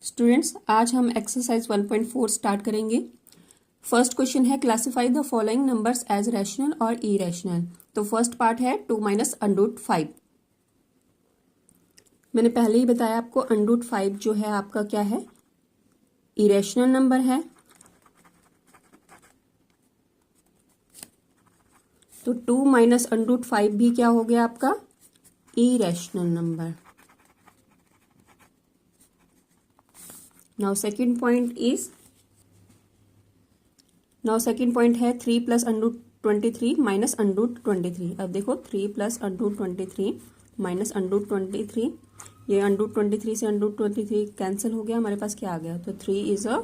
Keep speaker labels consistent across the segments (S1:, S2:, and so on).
S1: Students, आज हम exercise 1.4 start करेंगे। फर्स्ट क्वेश्चन है classify the following numbers as rational और इरेशनल। तो फर्स्ट पार्ट है 2 माइनस अंडर 5। मैंने पहले ही बताया आपको अंडर 5 जो है आपका क्या है, इरेशनल नंबर है। तो 2 माइनस अंडर 5 भी क्या हो गया आपका, irrational number. Now second point है 3 प्लस अंडर 23 माइनस अंडर 23। अब देखो 3 प्लस अंडर 23 माइनस अंडर 23, ये अंडर 23 से अंडर 23 कैंसिल हो गया, हमारे पास क्या आ गया, तो 3 इज अ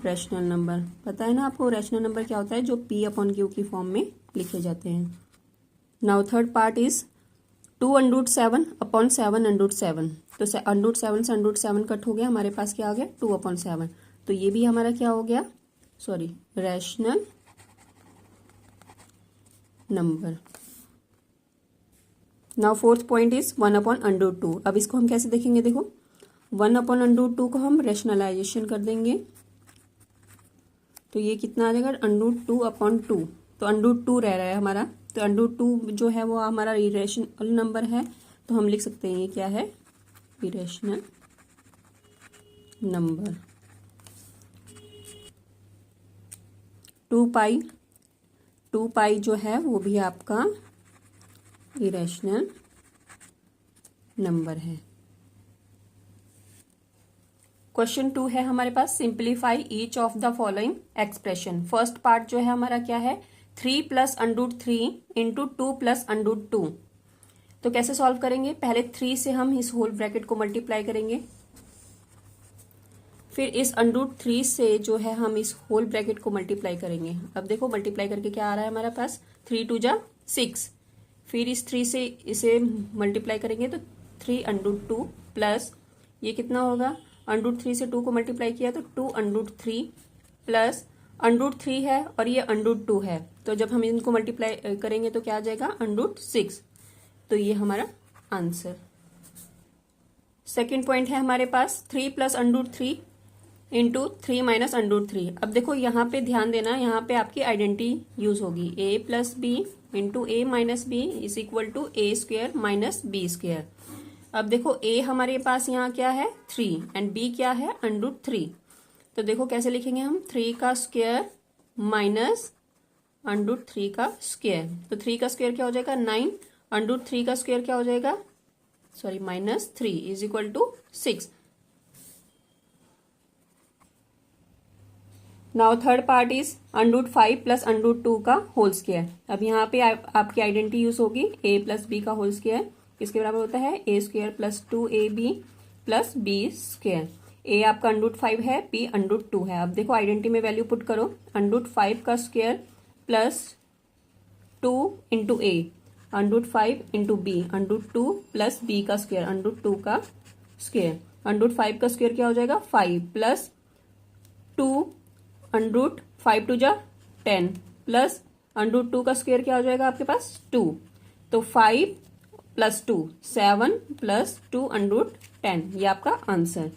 S1: रैशनल नंबर। पता है ना आपको रैशनल नंबर क्या होता है, जो P अपॉन Q की फॉर्म में लिखे जाते हैं। Now third part is 2 under 7 upon 7 under 7। तो अंडर 7 से अंडर 7 कट हो गया, हमारे पास क्या आ गया, 2 अपॉन 7। तो ये भी हमारा क्या हो गया, rational number. Now fourth point is 1 upon under 2। अब इसको हम कैसे देखेंगे, देखो 1 अपॉन अंडर 2 को हम रैशनलाइजेशन कर देंगे, तो ये कितना आ जाएगा, अंडर 2 अपॉन 2। तो अंडर 2 रह रहा है हमारा, तो अंडर 2 जो है वो हमारा इरेशनल नंबर है, तो हम लिख सकते हैं ये क्या है, इरेशनल नंबर। 2 पाई जो है वो भी आपका इरेशनल नंबर है। क्वेश्चन 2 है हमारे पास, simplify each of the following expression. First part जो है हमारा क्या है, 3 plus under 3 into 2 plus under 2। तो कैसे सॉल्व करेंगे, पहले 3 से हम इस होल ब्रैकेट को मल्टीप्लाई करेंगे, फिर इस अंडर 3 से जो है हम इस होल ब्रैकेट को मल्टीप्लाई करेंगे। अब देखो मल्टीप्लाई करके क्या आ रहा है हमारे पास, 3 2 जा 6। फिर इस 3 से इसे मल्टीप्लाई करेंगे तो 3 अंडर 2 प्लस ये कितना होगा, अंडर 3 से 2 को मल्टीप्लाई किया तो 2 अंडर 3 प्लस अंडर 3 है और ये अंडर 2 है, तो जब हम इनको मल्टीप्लाई करेंगे तो क्या आ जाएगा, अंडर 6। तो ये हमारा आंसर। सेकेंड पॉइंट है हमारे पास 3 plus under 3 into 3 minus under 3। अब देखो यहाँ पे ध्यान देना, यहाँ पे आपकी आइडेंटिटी यूज होगी, a plus B into A minus B is equal to A square minus B square. अब देखो a हमारे पास यहाँ क्या है 3 एंड b क्या है अंडर 3। तो देखो कैसे लिखेंगे हम, 3 का स्क्वेयर माइनस अंडर 3 का स्क्वेयर। तो 3 का स्क्वेयर क्या हो जाएगा 9, अंडर 3 का स्क्वेयर क्या हो जाएगा, minus 3 is equal to 6। Now third part is under 5 plus under 2 का होल स्क्वायर। अब यहाँ पे आपकी आइडेंटिटी यूज होगी, a प्लस बी का होल स्क्वायर किसके बराबर होता है, a square plus 2ab plus B square. a आपका अंडर 5 है, b अंडर 2 है। अब देखो आइडेंटिटी में वैल्यू पुट करो, अंडर 5 का square plus 2 into a, under 5 into b, under 2 plus B का स्क्वायर, अंडर 2 का स्क्वायर। अंडर 5 का स्क्वायर क्या हो जाएगा 5 प्लस 2 अंडर 5 टू जा 10 प्लस अंडर 2 का स्क्वायर क्या हो जाएगा आपके पास 2। तो 5 प्लस 2 7 प्लस 2 अंडर 10, ये आपका आंसर।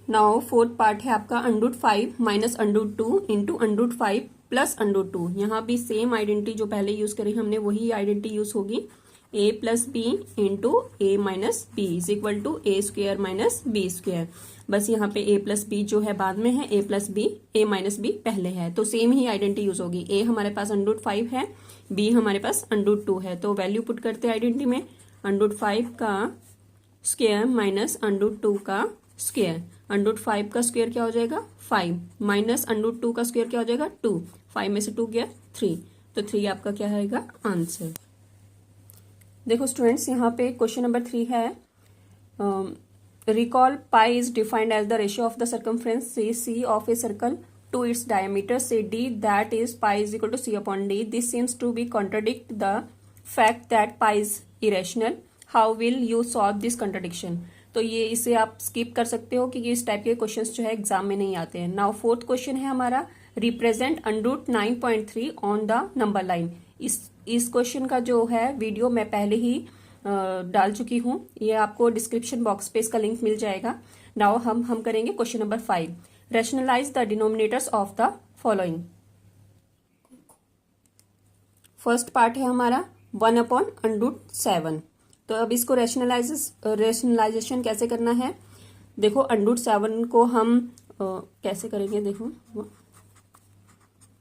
S1: नाउ फोर्थ पार्ट है आपका under 5 minus under 2 into under 5 plus under 2। यहाँ भी सेम आइडेंटिटी जो पहले यूज करी हमने वही आइडेंटिटी यूज होगी, a plus B into A minus B is equal to A square minus B square. बस यहाँ पे a प्लस बी जो है बाद में है, a plus B A minus B पहले है, तो सेम ही आइडेंटिटी यूज होगी। a हमारे पास अंडर 5 है, b हमारे पास अंडर 2 है, तो वैल्यू पुट करते हैं आइडेंटिटी में, अंडर 5 का स्क्वायर माइनस अंडर 2 का स्क्वायर। अंडर 5 का स्क्वायर क्या हो जाएगा 5 माइनस अंडर 2 का स्क्वायर क्या हो जाएगा 2, 5 में से 2 गया 3, तो 3 आपका क्या रहेगा आंसर। देखो स्टूडेंट्स, यहाँ पे क्वेश्चन नंबर 3 है, recall pi is defined as the ratio of the circumference c of a circle to its diameter say d, that is pi is equal to c upon d. This seems to be contradict the fact that pi is irrational, how will you solve this contradiction. तो ये इसे आप skip कर सकते हो क्योंकि इस type के क्वेश्चंस जो है एग्जाम में नहीं आते हैं। नाउ फोर्थ क्वेश्चन है हमारा, represent under 9.3 on the number line. इस क्वेश्चन का जो है वीडियो मैं पहले ही डाल चुकी हूँ, ये आपको डिस्क्रिप्शन बॉक्स पे इसका लिंक मिल जाएगा। नाउ हम करेंगे question number 5, rationalise the denominators of the following. First part है हमारा 1/√7। तो अब इसको रैशनलाइजेशन कैसे करना है, देखो √7 को हम कैसे करेंगे, देखो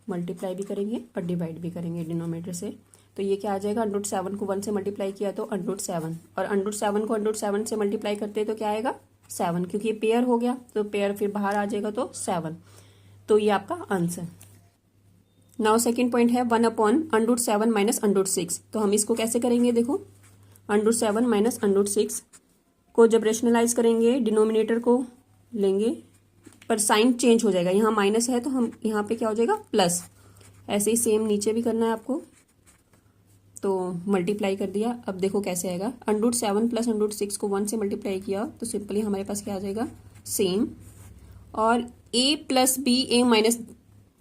S1: मल्टीप्लाई भी करेंगे और डिवाइड भी करेंगे डिनोमिनेटर से। तो ये क्या आ जाएगा, √7 को 1 से मल्टीप्लाई किया तो √7, और √7 को √7 से मल्टीप्लाई करते तो क्या आएगा 7, क्योंकि ये पेयर हो गया तो पेयर फिर बाहर आ जाएगा तो 7। तो ये आपका आंसर। नाउ सेकेंड पॉइंट है 1/√7 माइनस √6। तो हम इसको कैसे करेंगे, देखो √7 माइनस √6 को जब रेशनलाइज करेंगे डिनोमिनेटर को लेंगे, पर साइन चेंज हो जाएगा, यहाँ माइनस है तो हम यहाँ पे क्या हो जाएगा प्लस। ऐसे ही सेम नीचे भी करना है आपको। तो मल्टीप्लाई कर दिया, अब देखो कैसे आएगा, √7 प्लस √6 को 1 से मल्टीप्लाई किया तो सिंपली हमारे पास क्या आ जाएगा सेम। और a plus B A minus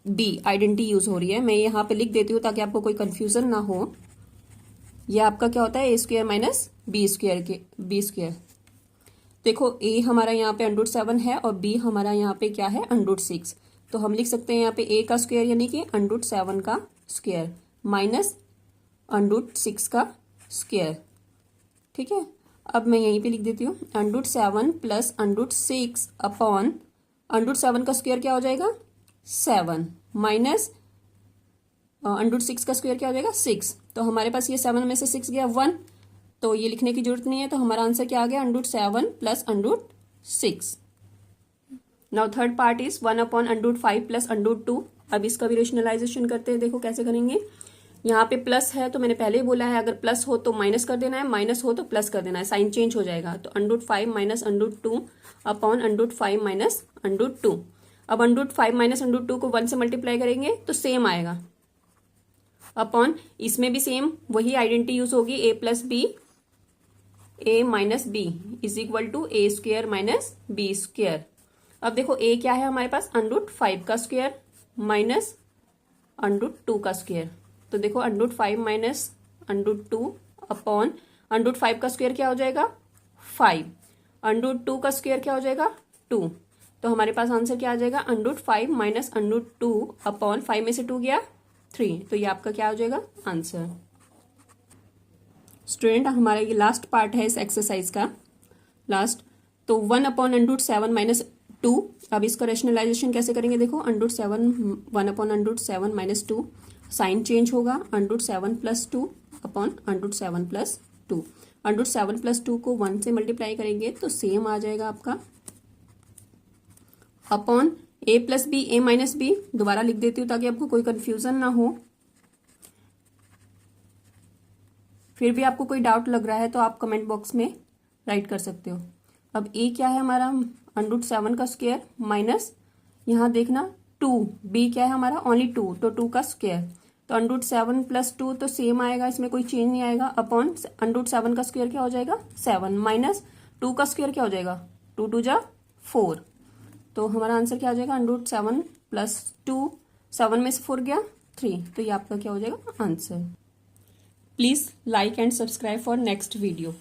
S1: B identity use हो रही है, मैं यहाँ पे लिख देती हूँ ताकि आपको कोई कंफ्यूजन ना हो। यह आपका क्या होता है a² माइनस b²। देखो a हमारा यहाँ पे √7 है और b हमारा यहाँ पे क्या है √6। तो हम लिख सकते हैं यहाँ पे a का स्क्वायर यानी कि √7 का स्क्वायर माइनस √6 का स्क्वायर। ठीक है, अब मैं यहीं पे लिख देती हूँ √7 प्लस √6 अपॉन √7 का स्क्वायर क्या हो जाएगा 7 माइनस √6 का स्क्वायर क्या हो जाएगा 6। तो हमारे पास ये 7 में से 6 गया 1, तो ये लिखने की जरूरत नहीं है। तो हमारा आंसर क्या आ गया √7 plus √6। Now third part is 1/√5 plus √2। अब इसका भी रेशनलाइजेशन करते हैं, देखो कैसे करेंगे। यहाँ पे प्लस है तो मैंने पहले ही बोला है अगर प्लस हो तो माइनस कर देना है, माइनस हो तो प्लस कर देना है, साइन चेंज हो जाएगा। तो √5 माइनस √2 अपॉन √5 माइनस √2। अब √5 माइनस √2 को 1 से मल्टीप्लाई करेंगे तो सेम आएगा, अपॉन इसमें भी सेम वही आइडेंटिटी यूज होगी, a plus B a minus B is equal to a² minus b²। अब देखो a क्या है हमारे पास √5 का स्क्वायर माइनस √2 का स्क्वायर। तो देखो √5 माइनस √2 अपॉन √5 का स्क्वायर क्या हो जाएगा 5, √2 का स्क्वायर क्या हो जाएगा 2। तो हमारे पास आंसर क्या आ जाएगा √5 माइनस √2 अपॉन 5 में से 2 गया 3। तो ये आपका क्या हो जाएगा आंसर। स्टूडेंट हमारा ये लास्ट पार्ट है इस एक्सरसाइज का, लास्ट। तो 1/√7 माइनस 2। अब इसका रेशनलाइजेशन कैसे करेंगे, देखो 1/√7 माइनस 2, साइन चेंज होगा √7 प्लस 2 अपॉन √7 प्लस 2। √7 प्लस 2 को 1 से मल्टीप्लाई करेंगे तो सेम आ जाएगा आपका, upon a plus B A minus B. दोबारा लिख देती हूँ ताकि आपको कोई कंफ्यूजन ना हो। फिर भी आपको कोई डाउट लग रहा है तो आप कमेंट बॉक्स में राइट कर सकते हो। अब a क्या है हमारा √7 का स्क्वायर माइनस यहाँ देखना 2, b क्या है हमारा ओनली 2, तो 2 का स्क्वायर। तो √7 प्लस 2 तो सेम आएगा, इसमें कोई चेंज नहीं आएगा, अपॉन √7 का स्क्वायर क्या हो जाएगा 7 माइनस 2 का स्क्वायर क्या हो जाएगा 2 2 जा 4। तो हमारा आंसर क्या हो जाएगा √7 प्लस 2, 7 में से 4 गया 3। तो ये आपका क्या हो जाएगा answer. Please like and subscribe for next video.